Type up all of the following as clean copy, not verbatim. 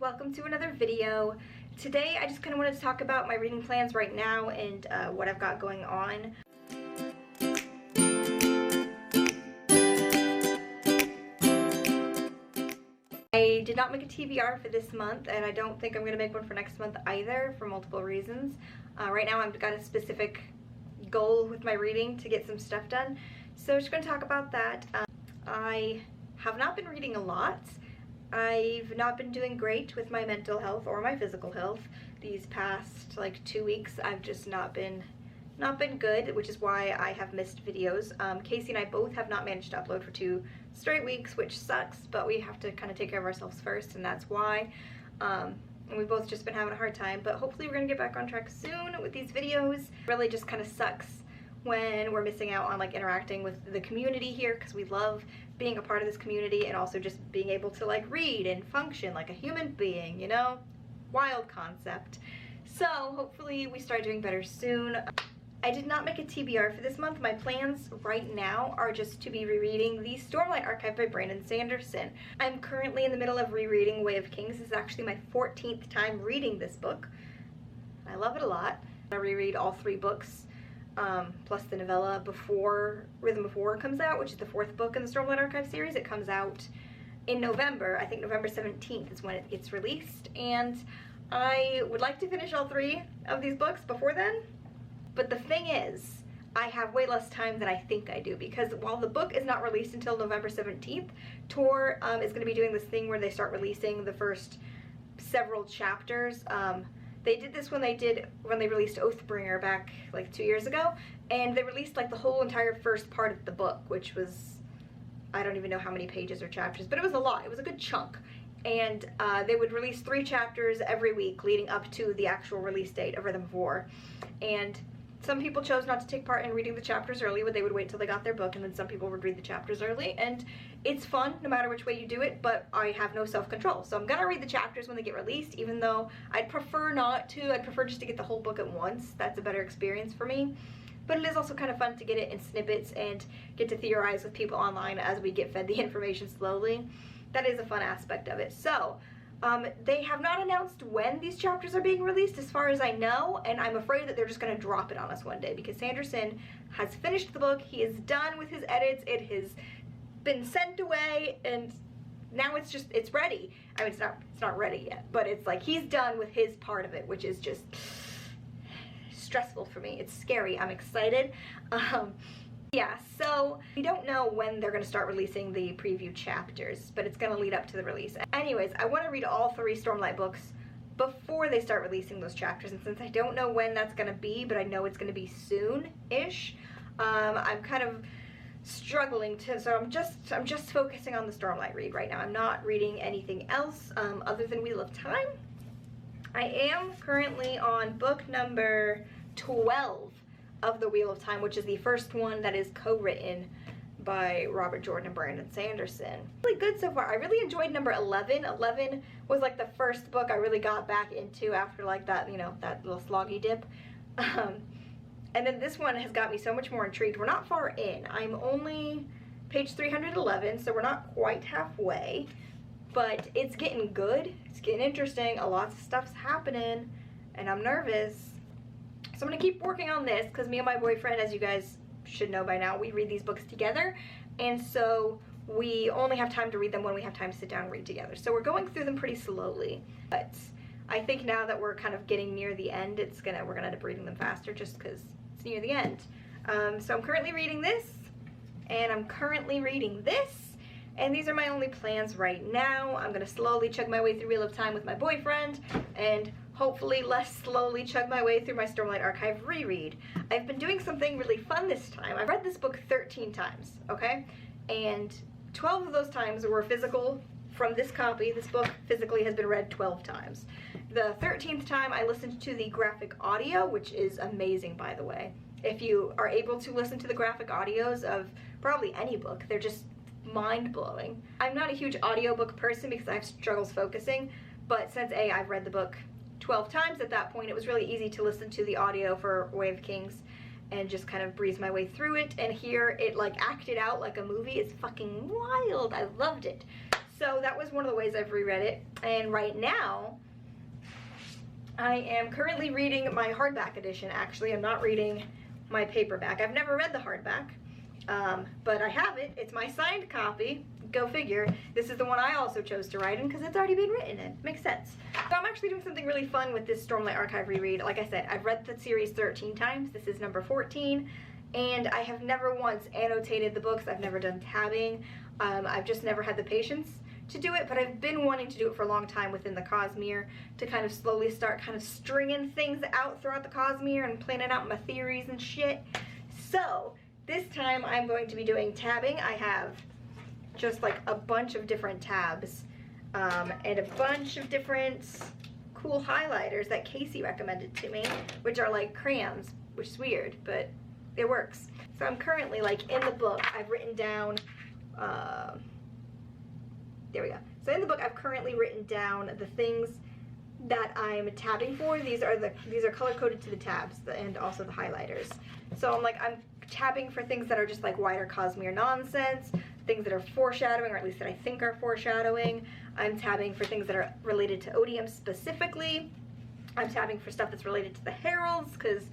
welcome to another video. Today I just kind of wanted to talk about my reading plans right now and what I've got going on. I did not make a TBR for this month, and I don't think I'm going to make one for next month either, for multiple reasons. Right now I've got a specific goal with my reading to get some stuff done, so I'm just going to talk about that. I have not been reading a lot. I've not been doing great with my mental health or my physical health. These past like 2 weeks I've just not been good, which is why I have missed videos. Casey and I both have not managed to upload for 2 straight weeks, which sucks, but we have to kind of take care of ourselves first, and that's why. And we've both just been having a hard time, but hopefully we're gonna get back on track soon with these videos. It really just kind of sucks when we're missing out on like interacting with the community here, because we love being a part of this community and also just being able to like read and function like a human being, you know? Wild concept. So hopefully we start doing better soon. I did not make a TBR for this month. My plans right now are just to be rereading the Stormlight Archive by Brianna Sanderson. I'm currently in the middle of rereading Way of Kings. This is actually my 14th time reading this book. I love it a lot. I reread all 3 books, plus the novella before Rhythm of War comes out, which is the 4th book in the Stormlight Archive series. It comes out in November. I think November 17th is when it gets released, and I would like to finish all 3 of these books before then. But the thing is, I have way less time than I think I do, because while the book is not released until November 17th, Tor is going to be doing this thing where they start releasing the first several chapters. They did this when they released Oathbringer back like 2 years ago, and they released like the whole entire first part of the book, which was, I don't even know how many pages or chapters, but it was a lot. It was a good chunk. And they would release 3 chapters every week leading up to the actual release date of Rhythm of War. And some people chose not to take part in reading the chapters early, but they would wait till they got their book, and then some people would read the chapters early, and it's fun no matter which way you do it, but I have no self-control. So I'm gonna read the chapters when they get released, even though I'd prefer not to. I'd prefer just to get the whole book at once. That's a better experience for me. But it is also kind of fun to get it in snippets and get to theorize with people online as we get fed the information slowly. That is a fun aspect of it. So they have not announced when these chapters are being released as far as I know, and I'm afraid that they're just going to drop it on us one day, because Sanderson has finished the book. He is done with his edits. It has been sent away, and now it's ready. I mean, it's not ready yet, but it's like he's done with his part of it, which is just stressful for me. It's scary. I'm excited. Yeah, so we don't know when they're going to start releasing the preview chapters, but it's going to lead up to the release. Anyways, I want to read all 3 Stormlight books before they start releasing those chapters, and since I don't know when that's going to be, but I know it's going to be soon-ish, I'm kind of struggling to, so I'm just focusing on the Stormlight read right now. I'm not reading anything else other than Wheel of Time. I am currently on book number 12 of the Wheel of Time, which is the first one that is co-written by Robert Jordan and Brianna Sanderson. Really good so far. I really enjoyed number 11. 11 was like the first book I really got back into after like that, you know, that little sloggy dip. And then this one has got me so much more intrigued. We're not far in. I'm only page 311, so we're not quite halfway, but it's getting good. It's getting interesting. A lot of stuff's happening, and I'm nervous. So I'm going to keep working on this, because me and my boyfriend, as you guys should know by now, we read these books together, and so we only have time to read them when we have time to sit down and read together. So we're going through them pretty slowly, but I think now that we're kind of getting near the end, we're going to end up reading them faster just because it's near the end. So I'm currently reading this, and I'm currently reading this, and these are my only plans right now. I'm going to slowly chug my way through Wheel of Time with my boyfriend, and hopefully less slowly chug my way through my Stormlight Archive reread. I've been doing something really fun this time. I've read this book 13 times, okay? And 12 of those times were physical from this copy. This book physically has been read 12 times. The 13th time I listened to the graphic audio, which is amazing, by the way. If you are able to listen to the graphic audios of probably any book, they're just mind-blowing. I'm not a huge audiobook person because I have struggles focusing, but since I've read the book 12 times at that point, it was really easy to listen to the audio for Way of Kings and just kind of breeze my way through it, and here it like acted out like a movie. It's fucking wild. I loved it. So that was one of the ways I've reread it. And right now, I am currently reading my hardback edition, actually. I'm not reading my paperback. I've never read the hardback, but I have it. It's my signed copy. Go figure. This is the one I also chose to write in because it's already been written in. Makes sense. So I'm actually doing something really fun with this Stormlight Archive reread. Like I said, I've read the series 13 times. This is number 14. And I have never once annotated the books. I've never done tabbing. I've just never had the patience to do it, but I've been wanting to do it for a long time within the Cosmere to kind of slowly start kind of stringing things out throughout the Cosmere and planning out my theories and shit. So this time I'm going to be doing tabbing. I have just like a bunch of different tabs and a bunch of different cool highlighters that Casey recommended to me, which are like crayons, which is weird, but it works. So I'm currently like in the book, I've written down there we go. So in the book, I've currently written down the things that I'm tabbing for. These are color coded to the tabs and also the highlighters. So I'm tabbing for things that are just like wider Cosmere nonsense, things that are foreshadowing, or at least that I think are foreshadowing. I'm tabbing for things that are related to Odium specifically. I'm tabbing for stuff that's related to the Heralds because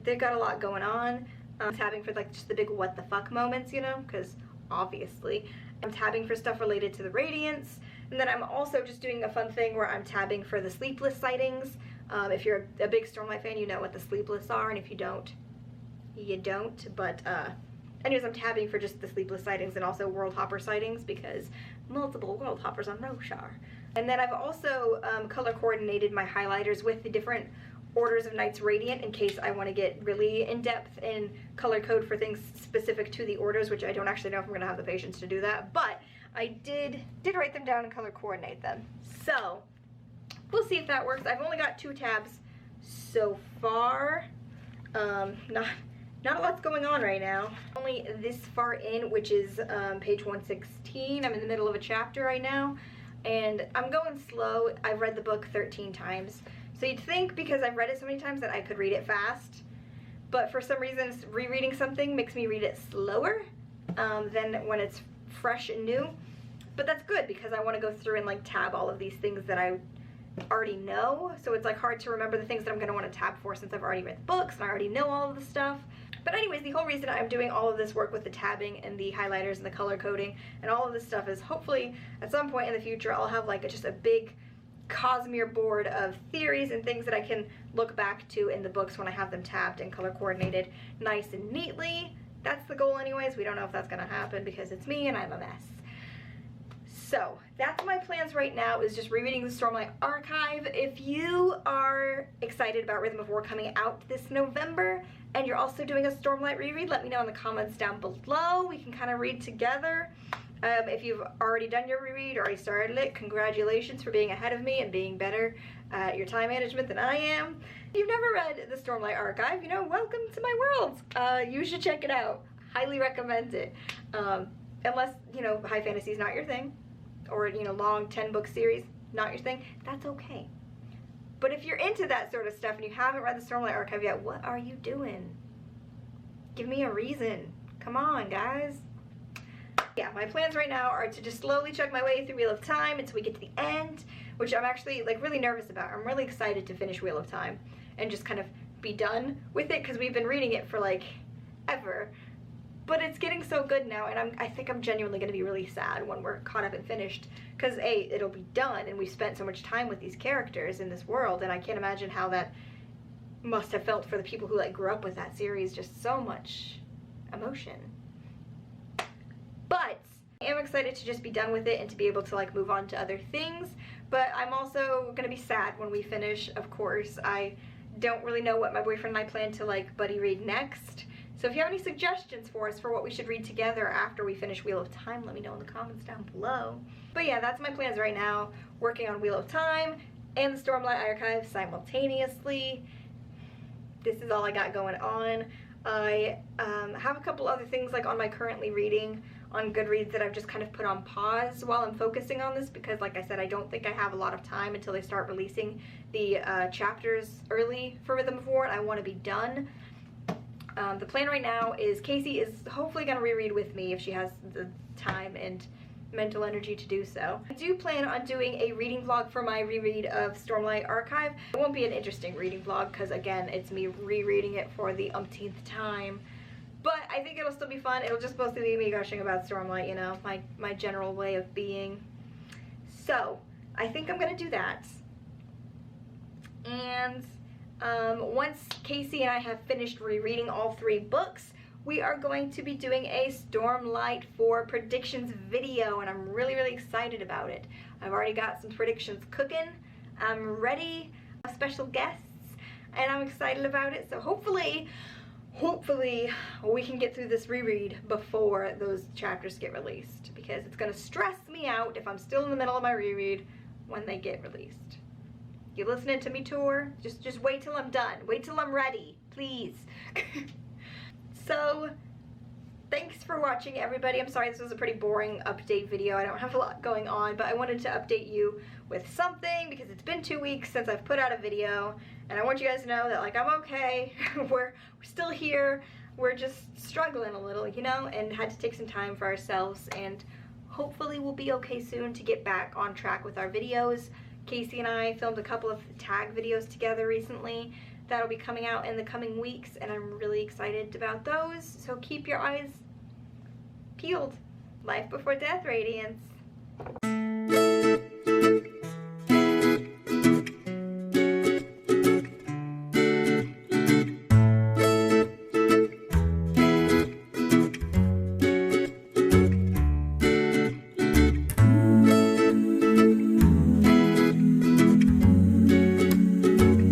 they've got a lot going on. I'm tabbing for like just the big what the fuck moments, you know, because obviously. I'm tabbing for stuff related to the Radiance, and then I'm also just doing a fun thing where I'm tabbing for the Sleepless sightings. If you're a big Stormlight fan, you know what the Sleepless are, and if you don't, you don't. But anyways, I'm tabbing for just the Sleepless sightings and also World Hopper sightings because multiple World Hoppers on Roshar. And then I've also color coordinated my highlighters with the different orders of Knights Radiant in case I want to get really in-depth in color code for things specific to the orders, which I don't actually know if I'm going to have the patience to do that, but I did write them down and color coordinate them. So we'll see if that works. I've only got 2 tabs so far. Not a lot's going on right now. Only this far in, which is page 116. I'm in the middle of a chapter right now, and I'm going slow. I've read the book 13 times. So you'd think because I've read it so many times that I could read it fast, but for some reason rereading something makes me read it slower than when it's fresh and new. But that's good because I want to go through and like tab all of these things that I already know. So it's like hard to remember the things that I'm going to want to tab for since I've already read the books and I already know all of the stuff. But anyways, the whole reason I'm doing all of this work with the tabbing and the highlighters and the color coding and all of this stuff is hopefully at some point in the future I'll have like just a big Cosmere board of theories and things that I can look back to in the books when I have them tabbed and color coordinated nice and neatly. That's the goal anyways. We don't know if that's gonna happen because it's me and I'm a mess. So that's my plans right now, is just rereading the Stormlight Archive. If you are excited about Rhythm of War coming out this November and you're also doing a Stormlight reread, let me know in the comments down below. We can kind of read together. If you've already done your reread or already started it, congratulations for being ahead of me and being better at your time management than I am. If you've never read the Stormlight Archive, you know, welcome to my world. You should check it out. Highly recommend it. Unless, you know, high fantasy is not your thing, or, you know, long 10-book series, not your thing, that's okay. But if you're into that sort of stuff and you haven't read the Stormlight Archive yet, what are you doing? Give me a reason. Come on, guys. Yeah, my plans right now are to just slowly chug my way through Wheel of Time until we get to the end, which I'm actually like really nervous about. I'm really excited to finish Wheel of Time and just kind of be done with it because we've been reading it for like ever. But it's getting so good now, and I think I'm genuinely going to be really sad when we're caught up and finished because A, it'll be done and we've spent so much time with these characters in this world, and I can't imagine how that must have felt for the people who like grew up with that series. Just so much emotion. But I am excited to just be done with it and to be able to like move on to other things. But I'm also gonna be sad when we finish, of course. I don't really know what my boyfriend and I plan to like buddy read next. So if you have any suggestions for us for what we should read together after we finish Wheel of Time, let me know in the comments down below. But yeah, that's my plans right now. Working on Wheel of Time and the Stormlight Archive simultaneously. This is all I got going on. I have a couple other things like on my currently reading on Goodreads that I've just kind of put on pause while I'm focusing on this because, like I said, I don't think I have a lot of time until they start releasing the chapters early for Rhythm of War, and I want to be done. The plan right now is Casey is hopefully going to reread with me if she has the time and mental energy to do so. I do plan on doing a reading vlog for my reread of Stormlight Archive. It won't be an interesting reading vlog because, again, it's me rereading it for the umpteenth time. But I think it'll still be fun. It'll just mostly be me gushing about Stormlight, you know, my general way of being. So, I think I'm going to do that. And once Casey and I have finished rereading all 3 books, we are going to be doing a Stormlight 4 predictions video, and I'm really, really excited about it. I've already got some predictions cooking. I'm ready. I have special guests, and I'm excited about it. So hopefully we can get through this reread before those chapters get released, because it's going to stress me out if I'm still in the middle of my reread when they get released. You listening to me, tour? Just wait till I'm done. Wait till I'm ready, please. So, thanks for watching, everybody. I'm sorry this was a pretty boring update video. I don't have a lot going on, but I wanted to update you with something because it's been 2 weeks since I've put out a video, and I want you guys to know that, like, I'm okay. we're still here. We're just struggling a little, you know, and had to take some time for ourselves, and hopefully we'll be okay soon to get back on track with our videos. Casey and I filmed a couple of tag videos together recently. That'll be coming out in the coming weeks, and I'm really excited about those. So keep your eyes peeled. Life Before Death, Radiance.